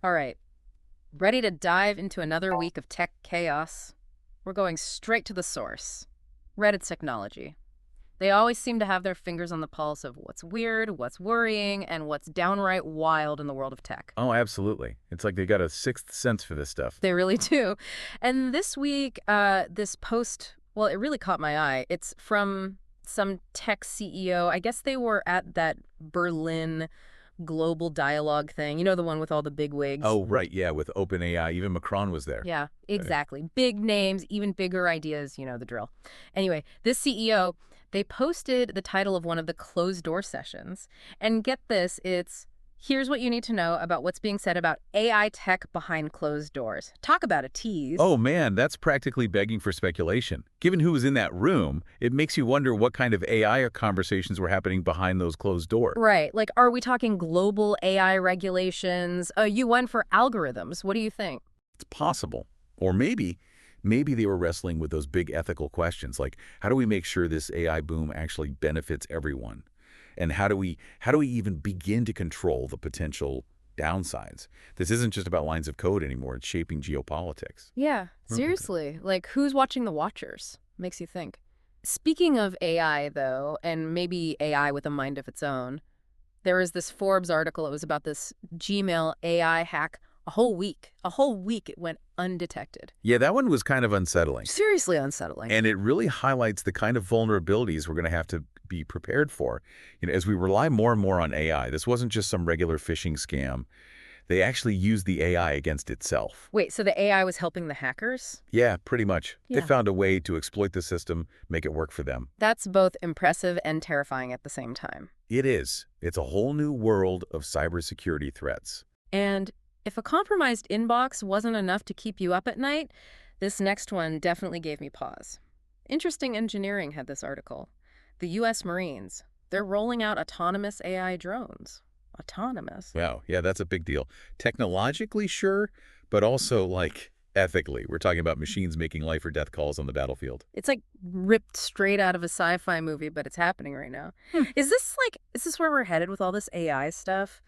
All right, ready to dive into another week of tech chaos? We're going straight to the source. Reddit's technology. They always seem to have their fingers on the pulse of what's weird, what's worrying, and what's downright wild in the world of tech. Oh, absolutely. It's like they got a sixth sense for this stuff. They really do. And this week, this post, well, it really caught my eye. It's from some tech CEO. I guess they were at that Berlin global dialogue thing. You know, the one with all the big wigs. Oh, right, yeah, with OpenAI, even Macron was there. Yeah, Right. exactly. Big names, even bigger ideas, you know the drill. Anyway, this CEO, they posted the title of one of the closed door sessions. And get this, it's here's what you need to know about what's being said about AI tech behind closed doors. Talk about a tease. Oh, man, that's practically begging for speculation. Given who was in that room, it makes you wonder what kind of AI conversations were happening behind those closed doors. Right. Like, are we talking global AI regulations? A UN for algorithms? What do you think? It's possible. Or maybe they were wrestling with those big ethical questions, like how do we make sure this AI boom actually benefits everyone? And how do we even begin to control the potential downsides? This isn't just about lines of code anymore. It's shaping geopolitics. Yeah, Okay. seriously. Like, who's watching the watchers? Makes you think. Speaking of AI, though, and maybe AI with a mind of its own, there was this Forbes article. It was about this Gmail AI hack. A whole week. A whole week it went undetected. Yeah, that one was kind of unsettling. Seriously unsettling. And it really highlights the kind of vulnerabilities we're going to have to be prepared for. As we rely more and more on AI, this wasn't just some regular phishing scam. They actually used the AI against itself. Wait, so the AI was helping the hackers? Yeah, pretty much. They Yeah. found a way to exploit the system, make it work for them. That's both impressive and terrifying at the same time. It is. It's a whole new world of cybersecurity threats. And if a compromised inbox wasn't enough to keep you up at night, this next one definitely gave me pause. Interesting Engineering had this article. The U.S. Marines, they're rolling out autonomous AI drones. Autonomous? Wow, yeah, that's a big deal. Technologically, sure, but also, like, ethically. We're talking about machines making life or death calls on the battlefield. It's like ripped straight out of a sci-fi movie, but it's happening right now. Is this where we're headed with all this AI stuff?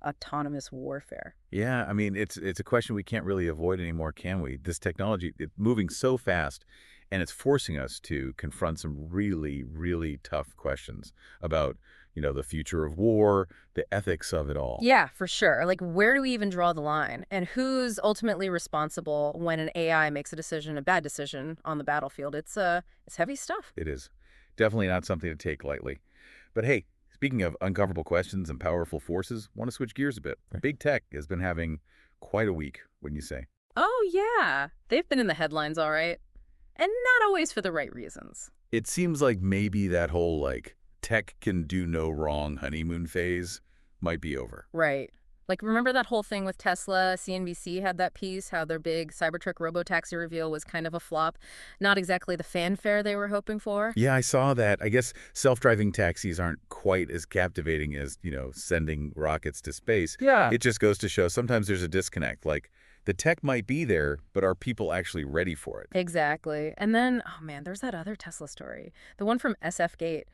Autonomous warfare. Yeah, I mean, it's a question we can't really avoid anymore, can we? This technology, it's moving so fast, and it's forcing us to confront some really, really tough questions about, the future of war, the ethics of it all. Yeah, for sure. Like, where do we even draw the line? And who's ultimately responsible when an AI makes a decision, a bad decision on the battlefield? It's heavy stuff. It is definitely not something to take lightly. But hey, speaking of uncomfortable questions and powerful forces, want to switch gears a bit. Right. Big tech has been having quite a week, wouldn't you say? Oh, yeah. They've been in the headlines, all right. And not always for the right reasons. It seems like maybe that whole, like, tech can do no wrong honeymoon phase might be over. Right. Like, remember that whole thing with Tesla? CNBC had that piece, how their big Cybertruck robotaxi reveal was kind of a flop. Not exactly the fanfare they were hoping for. Yeah, I saw that. I guess self-driving taxis aren't quite as captivating as, sending rockets to space. Yeah. It just goes to show sometimes there's a disconnect. Like, the tech might be there, but are people actually ready for it? Exactly. And then, oh man, there's that other Tesla story. The one from SF Gate.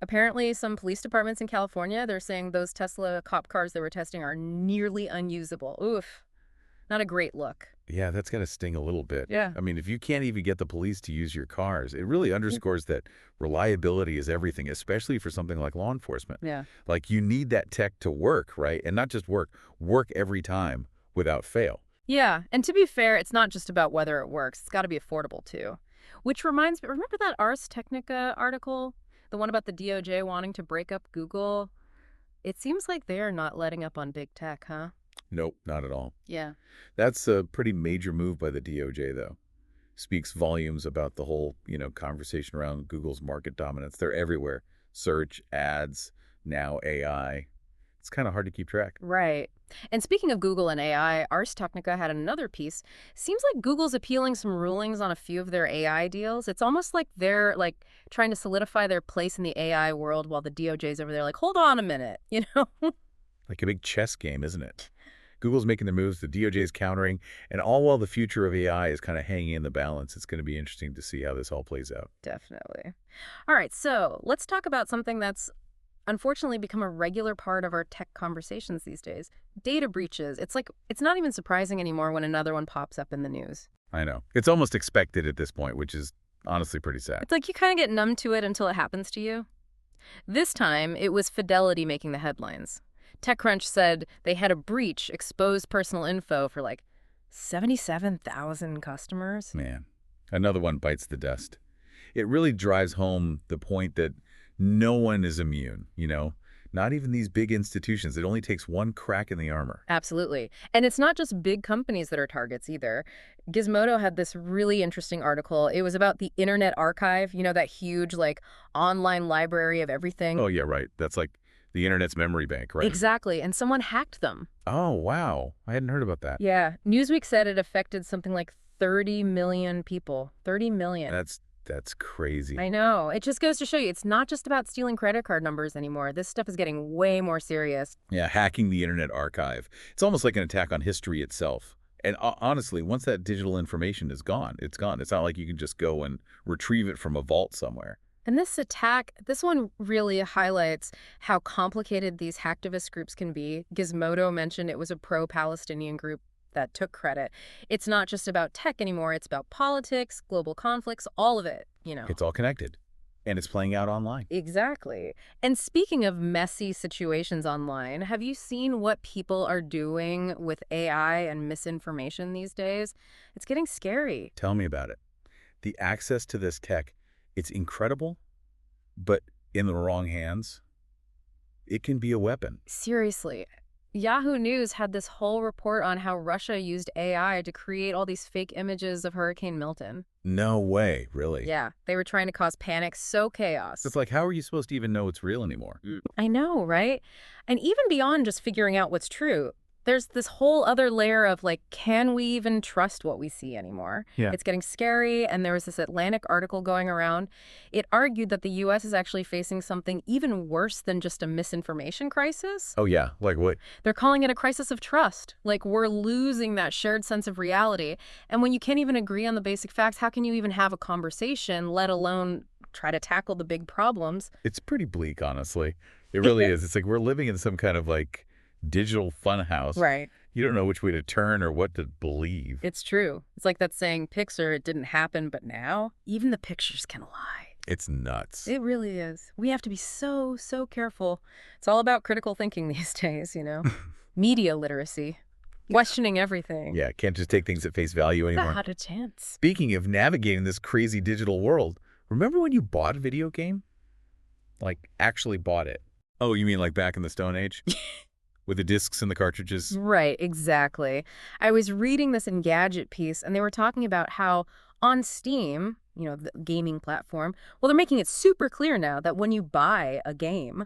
Apparently, some police departments in California, they're saying those Tesla cop cars they were testing are nearly unusable. Oof. Not a great look. Yeah, that's got to sting a little bit. Yeah. I mean, if you can't even get the police to use your cars, it really underscores that reliability is everything, especially for something like law enforcement. Yeah. Like, you need that tech to work, right? And not just work every time without fail. Yeah. And to be fair, it's not just about whether it works. It's got to be affordable too. Which reminds me, remember that Ars Technica article? The one about the DOJ wanting to break up Google? It seems like they're not letting up on big tech, huh? Nope, not at all. Yeah. That's a pretty major move by the DOJ, though. Speaks volumes about the whole, conversation around Google's market dominance. They're everywhere. Search, ads, now AI. It's kind of hard to keep track. Right. And speaking of Google and AI, Ars Technica had another piece. Seems like Google's appealing some rulings on a few of their AI deals. It's almost like they're like trying to solidify their place in the AI world while the DOJ's over there like, hold on a minute, you know? Like a big chess game, isn't it? Google's making the moves, the DOJ is countering, and all while the future of AI is kind of hanging in the balance. It's going to be interesting to see how this all plays out. Definitely. All right, so let's talk about something that's unfortunately become a regular part of our tech conversations these days. Data breaches. It's not even surprising anymore when another one pops up in the news. I know. It's almost expected at this point, which is honestly pretty sad. It's like you kind of get numb to it until it happens to you. This time, it was Fidelity making the headlines. TechCrunch said they had a breach, exposed personal info for like 77,000 customers. Man, another one bites the dust. It really drives home the point that no one is immune, Not even these big institutions. It only takes one crack in the armor. Absolutely. And it's not just big companies that are targets either. Gizmodo had this really interesting article. It was about the Internet Archive, that huge, online library of everything. Oh, yeah, right. That's like the Internet's memory bank, right? Exactly. And someone hacked them. Oh, wow. I hadn't heard about that. Yeah. Newsweek said it affected something like 30 million people. 30 million. That's crazy. I know. It just goes to show you, it's not just about stealing credit card numbers anymore. This stuff is getting way more serious. Yeah, hacking the Internet Archive. It's almost like an attack on history itself. And honestly, once that digital information is gone, it's gone. It's not like you can just go and retrieve it from a vault somewhere. And this one really highlights how complicated these hacktivist groups can be. Gizmodo mentioned it was a pro-Palestinian group that took credit. It's not just about tech anymore. It's about politics, global conflicts, all of it, It's all connected. And it's playing out online. Exactly. And speaking of messy situations online, have you seen what people are doing with AI and misinformation these days? It's getting scary. Tell me about it. The access to this tech, it's incredible, but in the wrong hands, it can be a weapon. Seriously. Yahoo News had this whole report on how Russia used AI to create all these fake images of Hurricane Milton. No way, really? Yeah, they were trying to cause panic, so chaos. It's like, how are you supposed to even know it's real anymore? I know, right? And even beyond just figuring out what's true, there's this whole other layer of can we even trust what we see anymore? Yeah. It's getting scary, and there was this Atlantic article going around. It argued that the U.S. is actually facing something even worse than just a misinformation crisis. Oh, yeah. Like what? They're calling it a crisis of trust. We're losing that shared sense of reality. And when you can't even agree on the basic facts, how can you even have a conversation, let alone try to tackle the big problems? It's pretty bleak, honestly. It really is. It's like we're living in some kind of digital funhouse. Right. You don't know which way to turn or what to believe. It's true. It's like that saying, Pixar, it didn't happen, but now even the pictures can lie. It's nuts. It really is. We have to be so careful. It's all about critical thinking these days, Media literacy. Questioning everything. Yeah, can't just take things at face value anymore. Not a chance. Speaking of navigating this crazy digital world, remember when you bought a video game? Actually bought it. Oh, you mean back in the Stone Age? With the discs and the cartridges? Right, exactly. I was reading this Engadget piece, and they were talking about how on Steam, the gaming platform, well, they're making it super clear now that when you buy a game,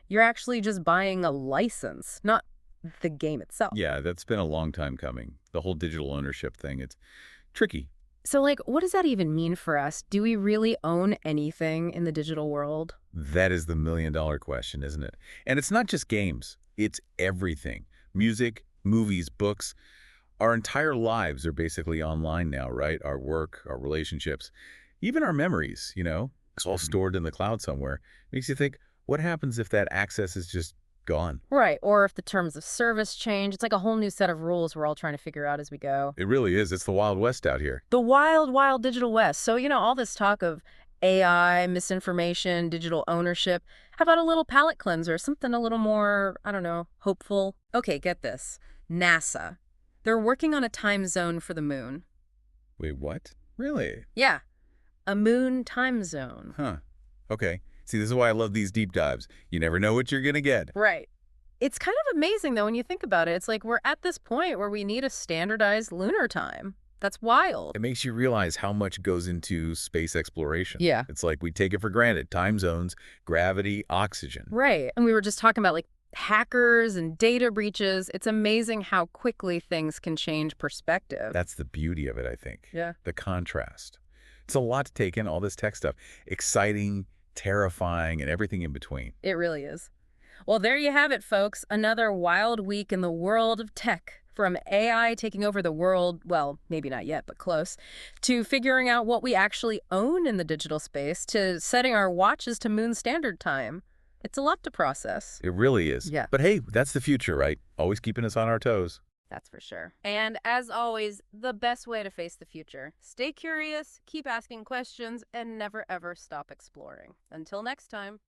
you're actually just buying a license, not the game itself. Yeah, that's been a long time coming. The whole digital ownership thing, it's tricky. So, what does that even mean for us? Do we really own anything in the digital world? That is the million-dollar question, isn't it? And it's not just games. It's everything. Music, movies, books. Our entire lives are basically online now, right? Our work, our relationships, even our memories, It's all stored in the cloud somewhere. Makes you think, what happens if that access is just gone? Right, or if the terms of service change. It's like a whole new set of rules we're all trying to figure out as we go. It really is. It's the Wild West out here. The wild, wild digital West. So, all this talk of AI, misinformation, digital ownership. How about a little palate cleanser, something a little more, I don't know, hopeful? Okay, get this. NASA. They're working on a time zone for the moon. Wait, what? Really? Yeah, a moon time zone. Huh. Okay. See, this is why I love these deep dives. You never know what you're going to get. Right. It's kind of amazing, though, when you think about it. It's like we're at this point where we need a standardized lunar time. That's wild. It makes you realize how much goes into space exploration. Yeah. It's like we take it for granted. Time zones, gravity, oxygen. Right. And we were just talking about hackers and data breaches. It's amazing how quickly things can change perspective. That's the beauty of it, I think. Yeah. The contrast. It's a lot to take in, all this tech stuff. Exciting, terrifying, and everything in between. It really is. Well, there you have it, folks. Another wild week in the world of tech. From AI taking over the world, well, maybe not yet, but close, to figuring out what we actually own in the digital space, to setting our watches to Moon Standard Time. It's a lot to process. It really is. Yeah. But hey, that's the future, right? Always keeping us on our toes. That's for sure. And as always, the best way to face the future. Stay curious, keep asking questions, and never ever stop exploring. Until next time.